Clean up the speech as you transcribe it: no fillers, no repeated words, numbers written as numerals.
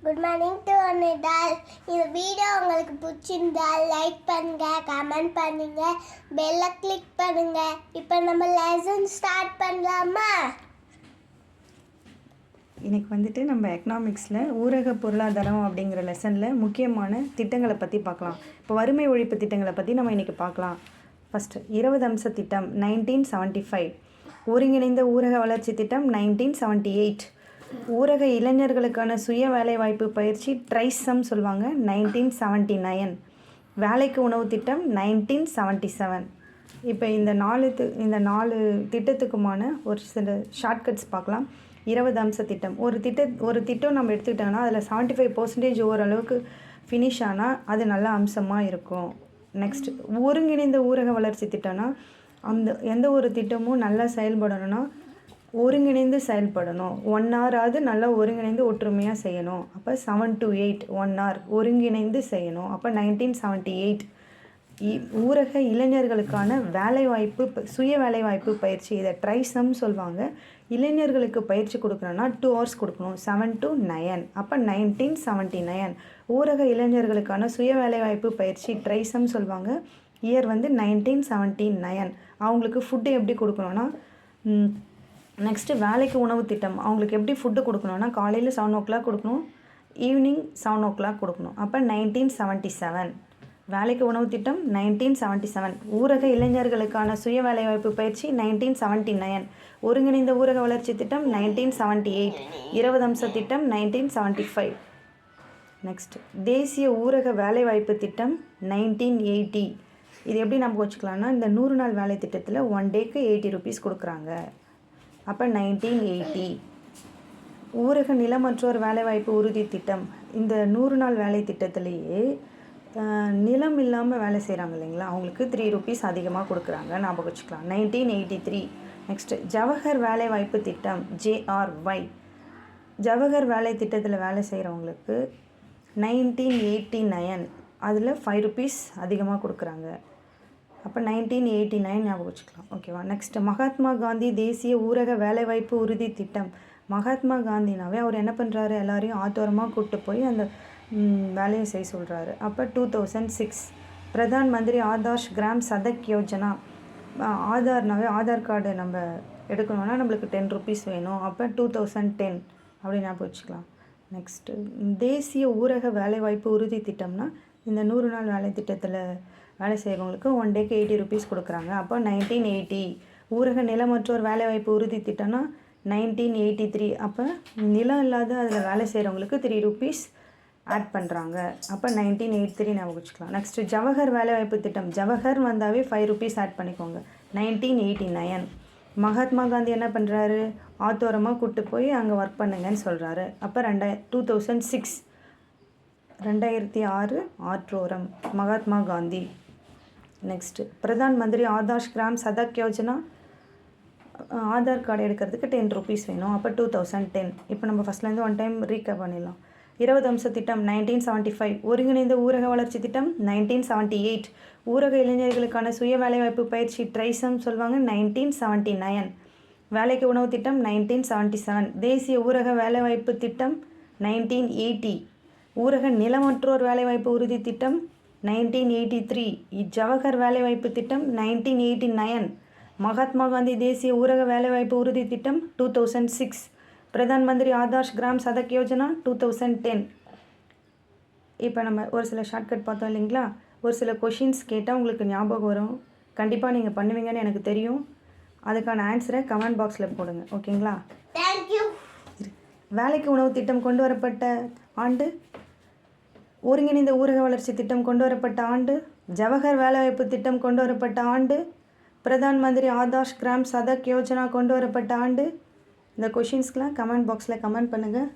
Good morning to அனிதால். இந்த video உங்களுக்கு பிடிச்சிருந்தா லைக் பண்ணுங்க, கமெண்ட் பண்ணுங்க, பெல்லை கிளிக் பண்ணுங்க. இப்போ நம்ம லெசன் ஸ்டார்ட் பண்ணலாமா? இன்றைக்கி நம்ம எக்கனாமிக்ஸில் ஊரக பொருளாதாரம் அப்படிங்கிற லெசனில் முக்கியமான திட்டங்களை பற்றி பார்க்கலாம். இப்போ வறுமை ஒழிப்பு திட்டங்களை பற்றி நம்ம இன்றைக்கி பார்க்கலாம். ஃபஸ்ட்டு 20 அம்ச திட்டம் 1975, ஒருங்கிணைந்த ஊரக வளர்ச்சி திட்டம் 1978, ஊரக இளைஞர்களுக்கான சுய வேலைவாய்ப்பு பயிற்சி ட்ரைசம் சொல்லுவாங்க 1979, வேலைக்கு உணவு திட்டம் 1977. இப்போ இந்த நாலு திட்டத்துக்குமான ஒரு சில ஷார்ட்கட்ஸ் பார்க்கலாம். 20 அம்ச திட்டம் ஒரு திட்டம் நம்ம எடுத்துக்கிட்டோம்னா அதில் 75% ஓரளவுக்கு ஃபினிஷ் ஆனால் அது நல்ல அம்சமாக இருக்கும். நெக்ஸ்ட் ஒருங்கிணைந்த ஊரக வளர்ச்சி திட்டம்னா எந்த ஒரு திட்டமும் நல்லா செயல்படணும்னா ஒருங்கிணைந்து செயல்படணும். 1 ஹவராவது நல்லா ஒருங்கிணைந்து ஒற்றுமையாக செய்யணும். அப்போ 7 to 8 1 hour ஒருங்கிணைந்து செய்யணும். அப்போ 1978 ஊரக இளைஞர்களுக்கான வேலைவாய்ப்பு சுய வேலைவாய்ப்பு பயிற்சி, இதை ட்ரைசம் சொல்லுவாங்க. இளைஞர்களுக்கு பயிற்சி கொடுக்கணும்னா 2 hours கொடுக்கணும், 7 to 9. அப்போ 1979 ஊரக இளைஞர்களுக்கான சுய வேலைவாய்ப்பு பயிற்சி ட்ரைசம் சொல்லுவாங்க. இயர் 1979. அவங்களுக்கு ஃபுட்டு எப்படி கொடுக்கணும்னா நெக்ஸ்ட்டு வேலைக்கு உணவு திட்டம் அவங்களுக்கு எப்படி ஃபுட்டு கொடுக்கணும்னா காலையில் 7 o'clock கொடுக்கணும், ஈவினிங் 7 o'clock கொடுக்கணும். அப்போ 1977 வேலைக்கு உணவு திட்டம் 1977. ஊரக இளைஞர்களுக்கான சுய வேலைவாய்ப்பு பயிற்சி 1979. ஒருங்கிணைந்த ஊரக வளர்ச்சி திட்டம் 1978. 20 அம்ச திட்டம் 1975. நெக்ஸ்ட் தேசிய ஊரக வேலைவாய்ப்பு திட்டம் 1980. இது எப்படி நம்ம வச்சுக்கலாம்னா இந்த 100 நாள் வேலை திட்டத்தில் 1 dayக்கு 80 rupees கொடுக்குறாங்க. அப்போ 1980. ஊரக நிலமற்றோர் வேலைவாய்ப்பு உறுதி திட்டம், இந்த 100 நாள் வேலை திட்டத்திலேயே நிலம் இல்லாமல் வேலை செய்கிறாங்க இல்லைங்களா, அவங்களுக்கு 3 rupees அதிகமாக கொடுக்குறாங்க, ஞாபகம் வச்சுக்கலாம். 1983. நெக்ஸ்ட்டு ஜவஹர் வேலைவாய்ப்பு திட்டம் JRY, ஜவஹர் வேலை திட்டத்தில் வேலை செய்கிறவங்களுக்கு 1989 அதில் 5 rupees அதிகமாக கொடுக்குறாங்க. அப்போ 1989 ஞாபகம் வச்சுக்கலாம். ஓகேவா? நெக்ஸ்ட்டு மகாத்மா காந்தி தேசிய ஊரக வேலைவாய்ப்பு உறுதி திட்டம். மகாத்மா காந்தினாவே அவர் என்ன பண்ணுறாரு, எல்லாரையும் ஆத்தோரமாக கூப்பிட்டு போய் அந்த வேலையை செய்ய சொல்கிறாரு. அப்போ 2006 பிரதான் மந்திரி ஆதர்ஷ் கிராம் சதக் யோஜனா. ஆதார்னாவே ஆதார் கார்டு நம்ம எடுக்கணும்னா நம்மளுக்கு 10 rupees வேணும். அப்போ 2010 அப்படி ஞாபகம் வச்சுக்கலாம். நெக்ஸ்ட்டு தேசிய ஊரக வேலைவாய்ப்பு உறுதி திட்டம்னா இந்த 100 நாள் வேலை திட்டத்தில் வேலை செய்கிறவங்களுக்கு 1 dayக்கு 80 rupees கொடுக்குறாங்க. அப்போ 1980. ஊரக நிலமற்றோர் வேலைவாய்ப்பு உறுதி திட்டம்னா 1983. அப்போ நிலம் இல்லாத அதில் வேலை செய்கிறவங்களுக்கு 3 rupees ஆட் பண்ணுறாங்க. அப்போ 1983 ஞாபகம் வச்சுக்கலாம். நெக்ஸ்ட்டு ஜவஹர் வேலைவாய்ப்பு திட்டம், ஜவஹர் வந்தாவே 5 rupees ஆட் பண்ணிக்கோங்க. 1989. மகாத்மா காந்தி என்ன பண்ணுறாரு, ஆத்தோரமாக கூப்பிட்டு போய் அங்கே ஒர்க் பண்ணுங்கன்னு சொல்கிறாரு. அப்போ 2006 2006 ஆற்றோரம் Mahatma Gandhi. Next Pradhan Mantri Adarsh gram Sadak Yojana, Aadhaar card எடுக்கிறதுக்கு 10 rupees வேணும். அப்போ 2010. இப்போ நம்ம ஃபஸ்ட்லேருந்து 1 time ரீகப் பண்ணிடலாம். 20 அம்ச திட்டம் 1975, ஒருங்கிணைந்த ஊரக வளர்ச்சி திட்டம் 1978, ஊரக இளைஞர்களுக்கான சுய வேலைவாய்ப்பு பயிற்சி ட்ரைசம் சொல்லுவாங்க 1979, வேலைக்கு உணவு திட்டம் 1977, தேசிய ஊரக வேலைவாய்ப்பு திட்டம் 1980, ஊரக நிலமற்றோர் வேலைவாய்ப்பு உறுதி திட்டம் 1983, ஜவஹர் வேலைவாய்ப்பு திட்டம் 1989, மகாத்மா காந்தி தேசிய ஊரக வேலைவாய்ப்பு உறுதி திட்டம் 2006, பிரதான் மந்திரி ஆதர்ஷ் கிராம் சதக் யோஜனா 2010. இப்போ நம்ம ஒரு சில ஷார்ட்கட் பார்த்தோம் இல்லைங்களா, ஒரு சில கொஷின்ஸ் கேட்டால் உங்களுக்கு ஞாபகம் வரும். கண்டிப்பாக நீங்கள் பண்ணுவீங்கன்னு எனக்கு தெரியும். அதுக்கான ஆன்சரை கமெண்ட் பாக்ஸில் போடுங்க. ஓகேங்களா? தேங்க்யூ. வேலைக்கு உணவு திட்டம் கொண்டு வரப்பட்ட ஆண்டு, ஒருங்கிணைந்த ஊரக வளர்ச்சி திட்டம் கொண்டு வரப்பட்ட ஆண்டு, ஜவஹர் வேலைவாய்ப்பு திட்டம் கொண்டு வரப்பட்ட ஆண்டு, பிரதான் மந்திரி ஆதர்ஷ் கிராம் சதக் யோஜனா கொண்டு வரப்பட்ட ஆண்டு. இந்த கொஷின்ஸ்க்கெலாம் கமெண்ட் பாக்ஸில் கமெண்ட் பண்ணுங்கள்.